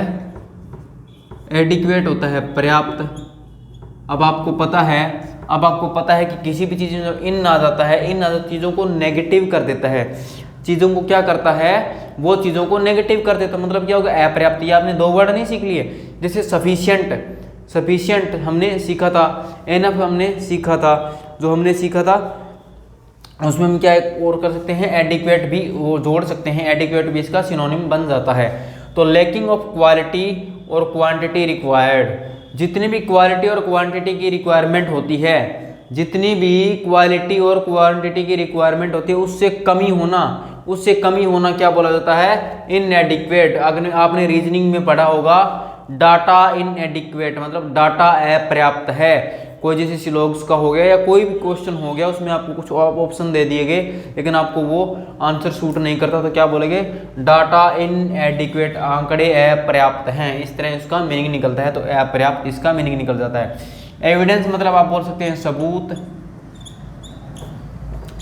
एडिक्वेट होता है पर्याप्त। अब आपको पता है कि किसी भी चीज़ में जब इन आ जाता है, इन आ जाती चीज़ों को नेगेटिव कर देता है, चीज़ों को क्या करता है, वो चीज़ों को नेगेटिव कर देता है। मतलब क्या होगा, अपर्याप्त। ये आपने 2 वर्ड नहीं सीख लिए, जैसे सफिशिएंट, सफिशिएंट हमने सीखा था, एनफ हमने सीखा था, जो हमने सीखा था उसमें हम क्या और कर सकते हैं, एडिक्वेट भी वो जोड़ सकते हैं, एडिक्वेट भी इसका सिनोनिम बन जाता है। तो लैकिंग ऑफ क्वालिटी और क्वांटिटी रिक्वायर्ड, जितनी भी क्वालिटी और क्वांटिटी की रिक्वायरमेंट होती है, जितनी भी क्वालिटी और क्वांटिटी की रिक्वायरमेंट होती है, उससे कमी होना क्या बोला जाता है, इनएडिक्वेट। आपने रीजनिंग में पढ़ा होगा, डाटा इनएडिक्वेट मतलब डाटा अपर्याप्त है। कोई जैसे सिलोग्स का हो गया या कोई भी क्वेश्चन हो गया, उसमें आपको कुछ ऑप्शन दे दिए गए लेकिन आपको वो आंसर सूट नहीं करता, तो क्या बोलेंगे, डाटा इनएडिक्वेट, आंकड़े अपर्याप्त हैं, इस तरह इसका मीनिंग निकलता है। तो अपर्याप्त इसका मीनिंग निकल जाता है। एविडेंस मतलब आप बोल सकते हैं सबूत,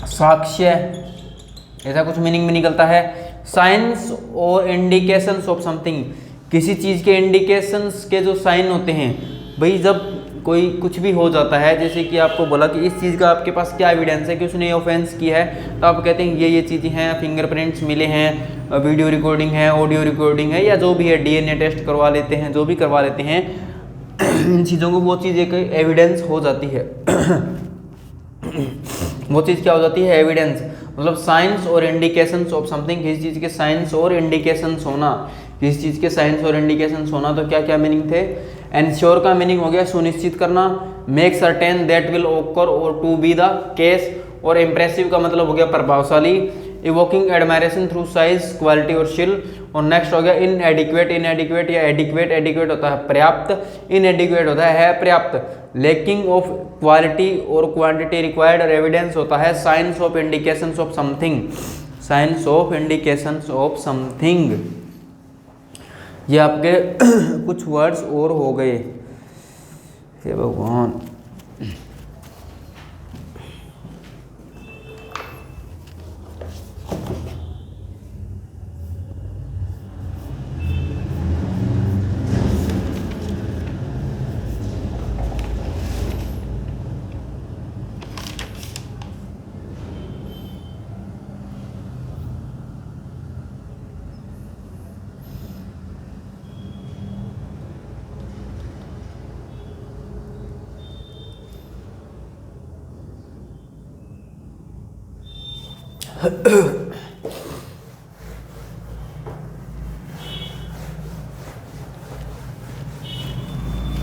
साक्ष्य, ऐसा कुछ मीनिंग में निकलता है। साइंस और इंडिकेशंस ऑफ समथिंग, किसी चीज़ के इंडिकेशंस के जो साइन होते हैं, भाई जब कोई कुछ भी हो जाता है, जैसे कि आपको बोला कि इस चीज़ का आपके पास क्या एविडेंस है कि उसने ऑफेंस किया है, तो आप कहते हैं ये चीज़ें हैं, फिंगरप्रिंट्स मिले हैं, वीडियो रिकॉर्डिंग है, ऑडियो रिकॉर्डिंग है, या जो भी है, डीएनए टेस्ट करवा लेते हैं, जो भी करवा लेते हैं, इन चीज़ों को वो चीज़ एक एविडेंस हो जाती है। वो चीज़ क्या हो जाती है, एविडेंस। मतलब साइंस और इंडिकेशंस ऑफ समथिंग, किसी चीज़ के साइंस और इंडिकेशंस होना, किसी चीज़ के साइंस और इंडिकेशंस होना। तो क्या क्या मीनिंग थे, एंश्योर का मीनिंग हो गया सुनिश्चित करना, मेक सर्टेन दैट विल ओकर और टू बी द केस, और इम्प्रेसिव का मतलब हो गया प्रभावशाली, evoking admiration through size, quality और शिल। और नेक्स्ट हो गया इनएडिक्वेट, इनएडिक्वेट या एडिक्वेट, एडिक्वेट होता है पर्याप्त, इनएडिक्वेट होता है पर्याप्त, लैकिंग ऑफ क्वालिटी और क्वांटिटी रिक्वायर्ड, और एविडेंस होता है science of indications of something, science of indications of something. ये आपके कुछ वर्ड्स और हो गए, हे भगवान।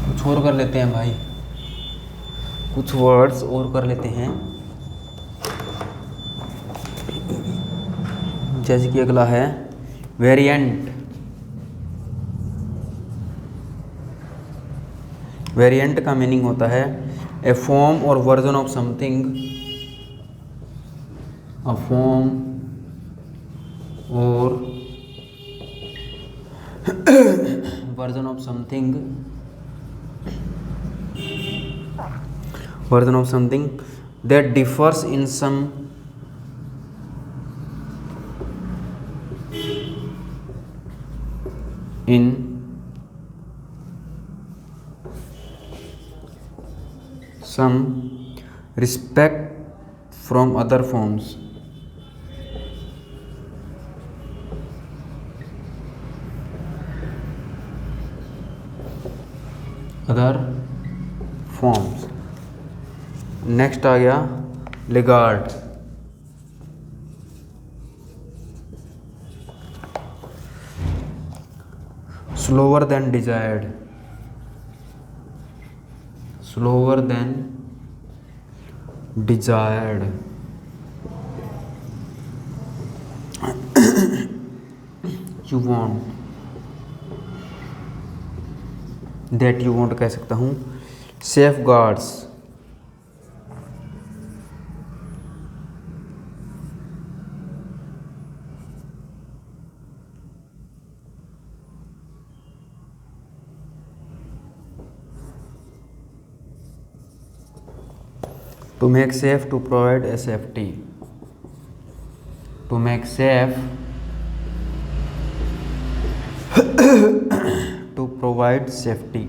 कुछ और कर लेते हैं भाई, कुछ वर्ड्स और कर लेते हैं। जैसे कि अगला है वेरिएंट। वेरिएंट का मीनिंग होता है ए फॉर्म और version of something, a form और version of something that differs in some respect from other forms. Next आ गया laggard. Slower than desired, you want, that you want कह सकता हूँ। Safeguards, to make safe, to provide a safety, to make safe to provide safety।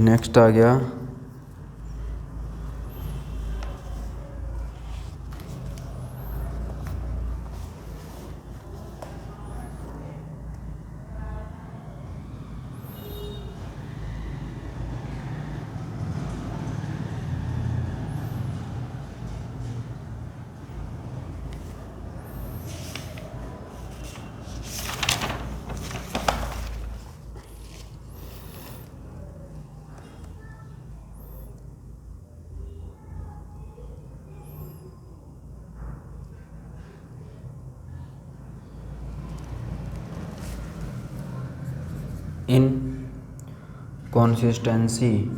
Next आ गया inconsistency,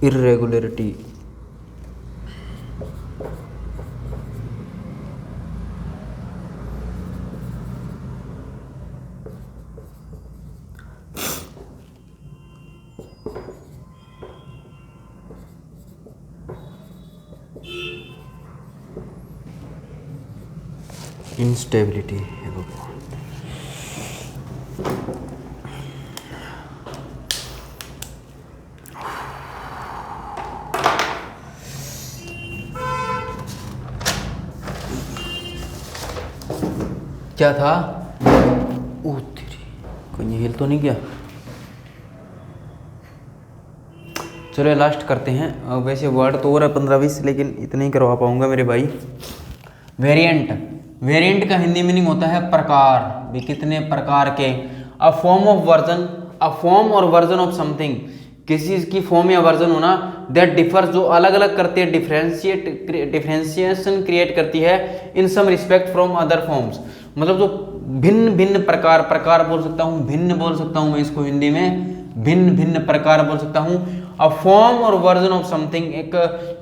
irregularity, instability। क्या था? ओह तेरी, कहीं हिल तो नहीं गया? चलो लास्ट करते हैं। वैसे वर्ड तो और है 15-20, लेकिन इतने ही करवा पाऊंगा मेरे भाई। वेरिएंट का हिंदी मीनिंग होता है प्रकार, भी कितने प्रकार के। A form of version, a form और वर्जन ऑफ समथिंग, किसी चीज की फॉर्म या वर्जन होना। दैट डिफर्स, जो अलग अलग करती है, डिफरेंशिएशन क्रिएट करती है। In some respect from other forms, मतलब जो भिन्न भिन्न प्रकार बोल सकता हूँ, भिन्न बोल सकता हूँ मैं इसको हिंदी में, भिन्न भिन्न प्रकार बोल सकता हूँ। अ फॉर्म और वर्जन ऑफ समथिंग, एक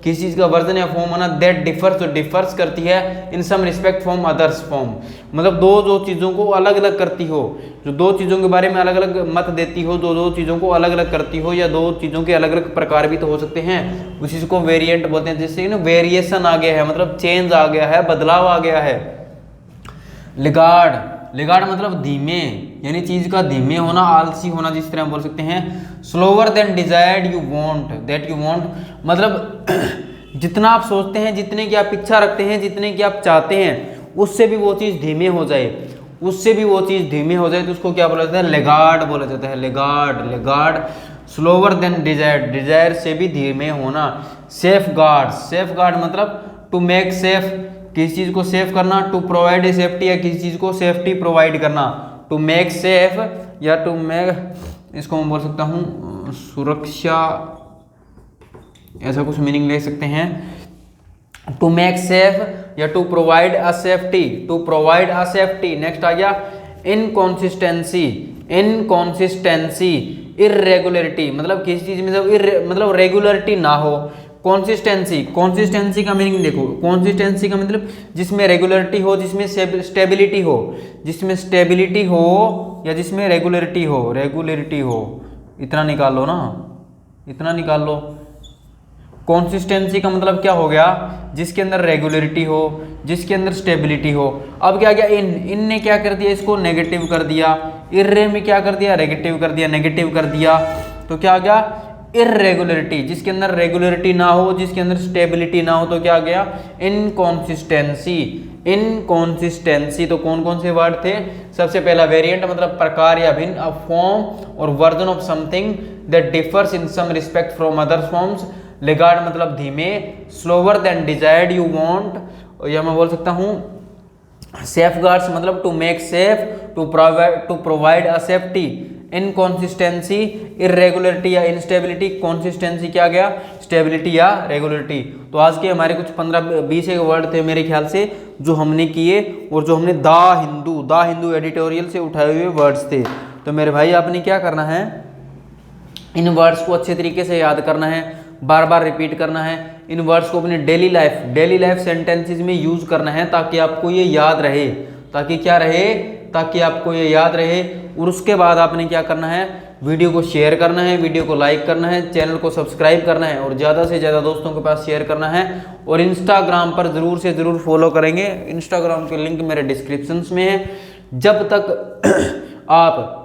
किसी चीज का वर्जन या फॉर्म होना। दैट डिफर्स, जो डिफर्स करती है। In some respect from others form, मतलब दो चीजों को अलग अलग करती हो, जो दो चीजों के बारे में अलग अलग मत देती हो, दो चीजों को अलग अलग करती हो, या दो चीजों के अलग अलग प्रकार भी तो हो सकते हैं। उसी को वेरिएंट बोलते हैं। जैसे ना वेरिएशन आ गया है, मतलब चेंज आ गया है, बदलाव आ गया है। लिगार्ड मतलब धीमे, यानी चीज का धीमे होना, आलसी होना, जिस तरह हम बोल सकते हैं। Slower than desired, you want, that you want, मतलब जितना आप सोचते हैं, जितने की आप इच्छा रखते हैं, जितने की आप चाहते हैं, उससे भी वो चीज धीमे हो जाए, तो उसको क्या बोला जाता है? लेगार्ड बोला जाता है। लेगार्ड। स्लोअर देन डिजायर से भी धीमे होना। सेफ गार्ड मतलब टू मेक सेफ, किसी चीज को सेफ करना। टू प्रोवाइड ए सेफ्टी, या किसी चीज को सेफ्टी प्रोवाइड करना। टू मेक सेफ, या टू मेक, इसको मैं बोल सकता हूँ सुरक्षा, ऐसा कुछ मीनिंग ले सकते हैं। टू मेक सेफ या to provide a safety, next आ गया इनकॉन्सिस्टेंसी, इनकॉन्सिस्टेंसी, इरेगुलरिटी, मतलब किसी चीज में जब मतलब रेगुलरिटी ना हो। कॉन्सिस्टेंसी, कॉन्सिस्टेंसी का मीनिंग देखो, कॉन्सिस्टेंसी का मतलब जिसमें रेगुलरिटी हो, जिसमें स्टेबिलिटी हो, जिसमें स्टेबिलिटी हो या जिसमें रेगुलरिटी हो, रेगुलरिटी हो, इतना निकाल लो ना, इतना निकाल लो। कॉन्सिस्टेंसी का मतलब क्या हो गया, जिसके अंदर रेगुलरिटी हो, जिसके अंदर स्टेबिलिटी हो। अब क्या गया, इन ने क्या कर दिया, इसको नेगेटिव कर दिया, इर्रे में क्या कर दिया, नेगेटिव कर दिया, नेगेटिव कर दिया, तो क्या आ गया, इरेगुलरिटी। जिसके अंदर रेगुलरिटी ना हो, जिसके अंदर स्टेबिलिटी ना हो, तो क्या आ गया, इनकॉन्सिस्टेंसी। इनकॉन्सिस्टेंसी, तो कौन कौन से वर्ड थे, सबसे पहला वेरिएंट मतलब प्रकार या भिन्न, अ फॉर्म और version of something that differs in some respect from other forms. Laggard मतलब धीमे, slower than desired you want, या मैं बोल सकता हूँ सेफगार्ड्स मतलब to make safe, to provide a safety. Inconsistency, irregularity या इंस्टेबिलिटी, कॉन्सिस्टेंसी क्या गया, स्टेबिलिटी या रेगुलरिटी। तो आज के हमारे कुछ 15-20 एक वर्ड थे मेरे ख्याल से जो हमने किए, और जो हमने द हिंदू एडिटोरियल से उठाए हुए वर्ड्स थे। तो मेरे भाई आपने क्या करना है, इन वर्ड्स को अच्छे तरीके से याद करना है, बार बार रिपीट करना है, इन वर्ड्स को अपनी डेली लाइफ सेंटेंसेस में यूज करना है, ताकि आपको ये याद रहे, ताकि क्या रहे, ताकि आपको ये याद रहे। और उसके बाद आपने क्या करना है, वीडियो को शेयर करना है, वीडियो को लाइक करना है, चैनल को सब्सक्राइब करना है, और ज़्यादा से ज़्यादा दोस्तों के पास शेयर करना है। और इंस्टाग्राम पर ज़रूर से ज़रूर फॉलो करेंगे, इंस्टाग्राम के लिंक मेरे डिस्क्रिप्शन में है। जब तक आप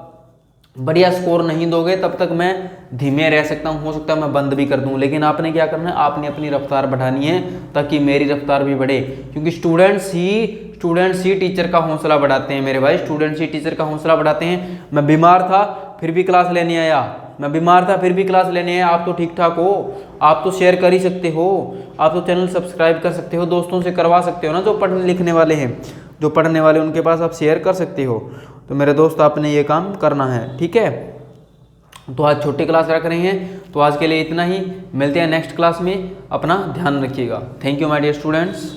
बढ़िया स्कोर नहीं दोगे तब तक मैं धीमे रह सकता हूँ, हो सकता है मैं बंद भी कर दूँ, लेकिन आपने क्या करना है, आपने अपनी रफ्तार बढ़ानी है ताकि मेरी रफ्तार भी बढ़े। क्योंकि स्टूडेंट्स ही टीचर का हौसला बढ़ाते हैं मेरे भाई, स्टूडेंट्स ही टीचर का हौसला बढ़ाते हैं। मैं बीमार था फिर भी क्लास लेने आया, आप तो ठीक ठाक हो, आप तो शेयर कर ही सकते हो, आप तो चैनल सब्सक्राइब कर सकते हो, दोस्तों से करवा सकते हो ना, जो पढ़ने लिखने वाले हैं, जो पढ़ने वाले उनके पास आप शेयर कर सकते हो। तो मेरे दोस्त आपने ये काम करना है, ठीक है। तो आज छोटी क्लास रख रहे हैं, तो आज के लिए इतना ही, मिलते हैं नेक्स्ट क्लास में, अपना ध्यान रखिएगा। Thank you my dear students.